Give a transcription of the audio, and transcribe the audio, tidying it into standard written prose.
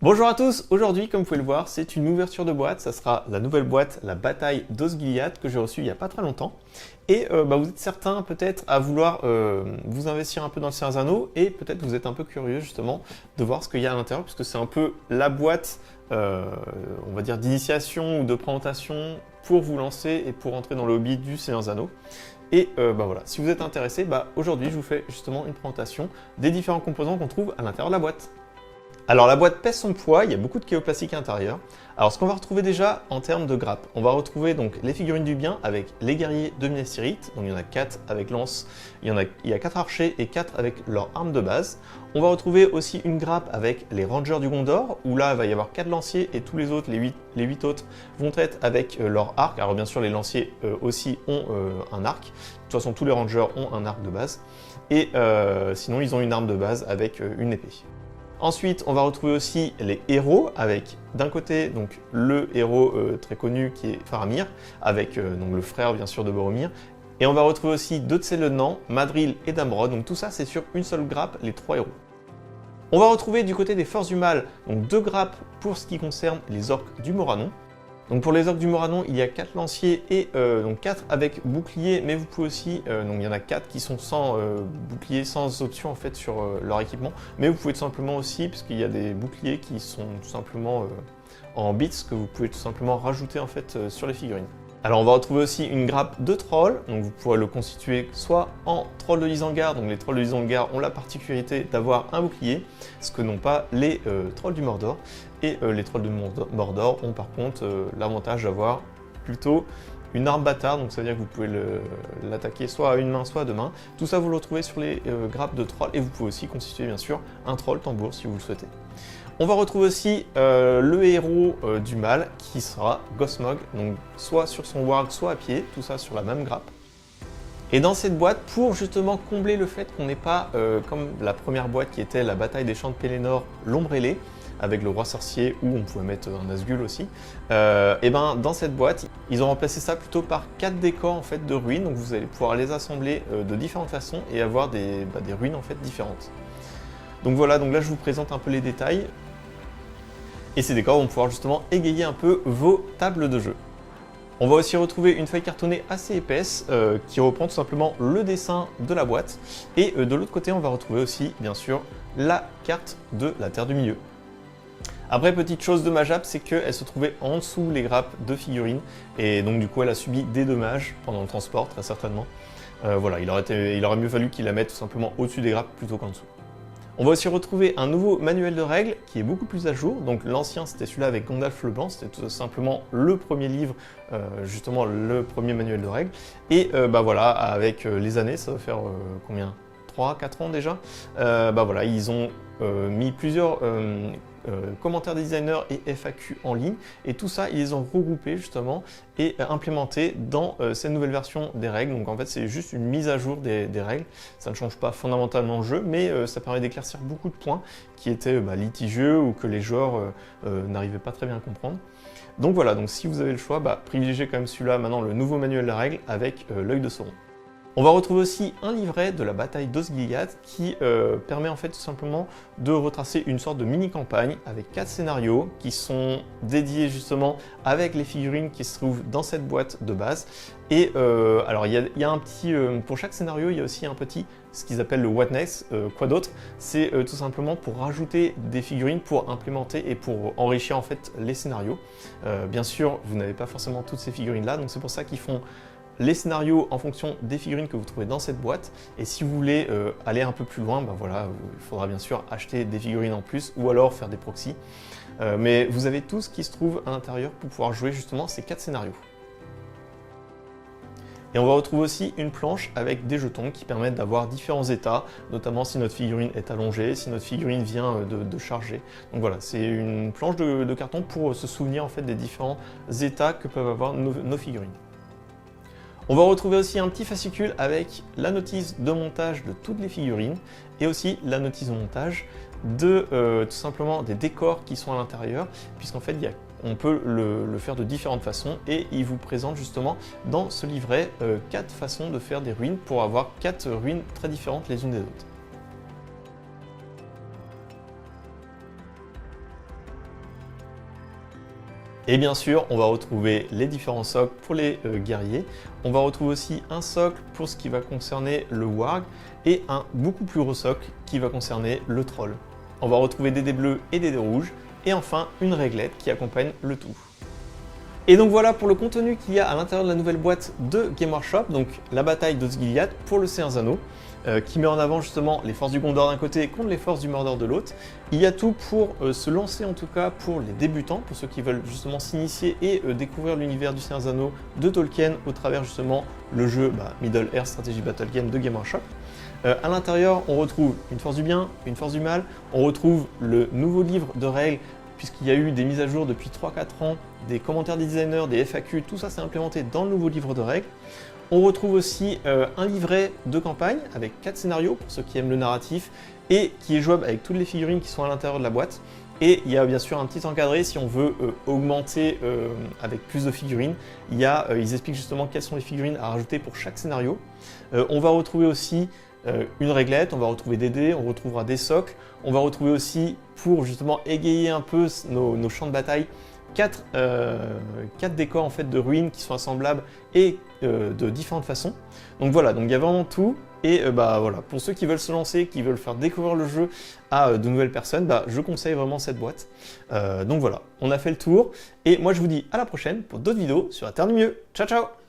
Bonjour à tous, aujourd'hui comme vous pouvez le voir c'est une ouverture de boîte, ça sera la nouvelle boîte, la bataille d'Osgiliath que j'ai reçue il n'y a pas très longtemps. Et vous êtes certains peut-être à vouloir vous investir un peu dans le Seigneur des Anneaux et peut-être vous êtes un peu curieux justement de voir ce qu'il y a à l'intérieur puisque c'est un peu la boîte on va dire d'initiation ou de présentation pour vous lancer et pour entrer dans le hobby du Seigneur des Anneaux. Et voilà, si vous êtes intéressé, aujourd'hui je vous fais justement une présentation des différents composants qu'on trouve à l'intérieur de la boîte. Alors la boîte pèse son poids, il y a beaucoup de caillots plastiques à l'intérieur. Alors ce qu'on va retrouver déjà en termes de grappes, on va retrouver donc les figurines du bien avec les guerriers de Minas Tirith, donc il y en a 4 avec lance, il y a 4 archers et 4 avec leur arme de base. On va retrouver aussi une grappe avec les rangers du Gondor, où là il va y avoir 4 lanciers et tous les autres, les 8 autres, vont être avec leur arc. Alors bien sûr les lanciers aussi ont un arc, de toute façon tous les rangers ont un arc de base, et sinon ils ont une arme de base avec une épée. Ensuite, on va retrouver aussi les héros avec d'un côté donc le héros très connu qui est Faramir, avec donc le frère bien sûr de Boromir. Et on va retrouver aussi deux de ses lieutenants, Madril et Damrod. Donc tout ça c'est sur une seule grappe, les 3 héros. On va retrouver du côté des forces du mal, donc 2 grappes pour ce qui concerne les orques du Moranon. Donc pour les orques du Moranon, il y a 4 lanciers et donc 4 avec bouclier, mais vous pouvez aussi, donc il y en a 4 qui sont sans bouclier, sans option en fait sur leur équipement, mais vous pouvez tout simplement aussi, puisqu'il y a des boucliers qui sont tout simplement en bits, que vous pouvez tout simplement rajouter en fait sur les figurines. Alors on va retrouver aussi une grappe de trolls, donc vous pourrez le constituer soit en troll de Isengard, donc les trolls de Isengard ont la particularité d'avoir un bouclier, ce que n'ont pas les trolls du Mordor, et les trolls de Mordor ont par contre l'avantage d'avoir plutôt une arme bâtard, donc ça veut dire que vous pouvez l'attaquer soit à une main, soit à 2 mains. Tout ça vous le retrouvez sur les grappes de trolls, et vous pouvez aussi constituer bien sûr un troll tambour si vous le souhaitez. On va retrouver aussi le héros du mal qui sera Gosmog, donc soit sur son warg, soit à pied, tout ça sur la même grappe. Et dans cette boîte, pour justement combler le fait qu'on n'ait pas, comme la première boîte qui était la bataille des champs de Pelennor, l'ombre ailée, avec le roi sorcier, où on pouvait mettre un Nazgûl aussi, et dans cette boîte, ils ont remplacé ça plutôt par 4 décors en fait de ruines, donc vous allez pouvoir les assembler de différentes façons et avoir des ruines en fait différentes. Donc voilà, donc là je vous présente un peu les détails. Et ces décors vont pouvoir justement égayer un peu vos tables de jeu. On va aussi retrouver une feuille cartonnée assez épaisse qui reprend tout simplement le dessin de la boîte. Et de l'autre côté, on va retrouver aussi, bien sûr, la carte de la Terre du Milieu. Après, petite chose dommageable, c'est qu'elle se trouvait en dessous les grappes de figurines. Et donc du coup, elle a subi des dommages pendant le transport, très certainement. Voilà, il aurait mieux fallu qu'il la mette tout simplement au-dessus des grappes plutôt qu'en dessous. On va aussi retrouver un nouveau manuel de règles qui est beaucoup plus à jour. Donc l'ancien c'était celui-là avec Gandalf le Blanc, c'était tout simplement le premier livre, justement le premier manuel de règles. Et voilà, avec les années, ça va faire combien 3-4 ans déjà, voilà, ils ont mis plusieurs commentaires des designers et FAQ en ligne, et tout ça ils les ont regroupés justement et implémentés dans cette nouvelle version des règles. Donc en fait c'est juste une mise à jour des règles, ça ne change pas fondamentalement le jeu, mais ça permet d'éclaircir beaucoup de points qui étaient litigieux ou que les joueurs n'arrivaient pas très bien à comprendre. Donc voilà, donc si vous avez le choix, privilégiez quand même celui-là, maintenant le nouveau manuel de règles avec l'œil de Sauron. On va retrouver aussi un livret de la bataille d'Osgiliath qui permet en fait tout simplement de retracer une sorte de mini-campagne avec 4 scénarios qui sont dédiés justement avec les figurines qui se trouvent dans cette boîte de base. Et alors il y a un petit, pour chaque scénario il y a aussi un petit, ce qu'ils appellent le what next, quoi d'autre, c'est tout simplement pour rajouter des figurines pour implémenter et pour enrichir en fait les scénarios. Bien sûr vous n'avez pas forcément toutes ces figurines là, donc c'est pour ça qu'ils font les scénarios en fonction des figurines que vous trouvez dans cette boîte, et si vous voulez aller un peu plus loin, voilà, il faudra bien sûr acheter des figurines en plus ou alors faire des proxys. Mais vous avez tout ce qui se trouve à l'intérieur pour pouvoir jouer justement ces 4 scénarios. Et on va retrouver aussi une planche avec des jetons qui permettent d'avoir différents états, notamment si notre figurine est allongée, si notre figurine vient de charger. Donc voilà, c'est une planche de carton pour se souvenir en fait des différents états que peuvent avoir nos figurines. On va retrouver aussi un petit fascicule avec la notice de montage de toutes les figurines et aussi la notice de montage de tout simplement des décors qui sont à l'intérieur, puisqu'en fait on peut le faire de différentes façons, et il vous présente justement dans ce livret 4 façons de faire des ruines pour avoir 4 ruines très différentes les unes des autres. Et bien sûr, on va retrouver les différents socles pour les guerriers. On va retrouver aussi un socle pour ce qui va concerner le warg et un beaucoup plus gros socle qui va concerner le troll. On va retrouver des dés bleus et des dés rouges et enfin une réglette qui accompagne le tout. Et donc voilà pour le contenu qu'il y a à l'intérieur de la nouvelle boîte de Game Workshop, donc la bataille d'Osgiliath pour le Seigneur des Anneaux, qui met en avant justement les forces du Gondor d'un côté contre les forces du Mordor de l'autre. Il y a tout pour se lancer en tout cas pour les débutants, pour ceux qui veulent justement s'initier et découvrir l'univers du Seigneur des Anneaux de Tolkien au travers justement le jeu Middle Earth Strategy Battle Game de Game Workshop. À l'intérieur, on retrouve une force du bien, une force du mal, on retrouve le nouveau livre de règles puisqu'il y a eu des mises à jour depuis 3-4 ans, des commentaires des designers, des FAQ, tout ça c'est implémenté dans le nouveau livre de règles. On retrouve aussi un livret de campagne avec 4 scénarios pour ceux qui aiment le narratif et qui est jouable avec toutes les figurines qui sont à l'intérieur de la boîte. Et il y a bien sûr un petit encadré si on veut augmenter avec plus de figurines. Ils expliquent justement quelles sont les figurines à rajouter pour chaque scénario. On va retrouver aussi une réglette, on va retrouver des dés, on retrouvera des socles, on va retrouver aussi, pour justement égayer un peu nos champs de bataille, 4 décors en fait de ruines qui sont assemblables et de différentes façons. Donc voilà, donc il y a vraiment tout. Et voilà, pour ceux qui veulent se lancer, qui veulent faire découvrir le jeu à de nouvelles personnes, je conseille vraiment cette boîte. Donc voilà, on a fait le tour. Et moi je vous dis à la prochaine pour d'autres vidéos sur la Terre du Milieu. Ciao ciao!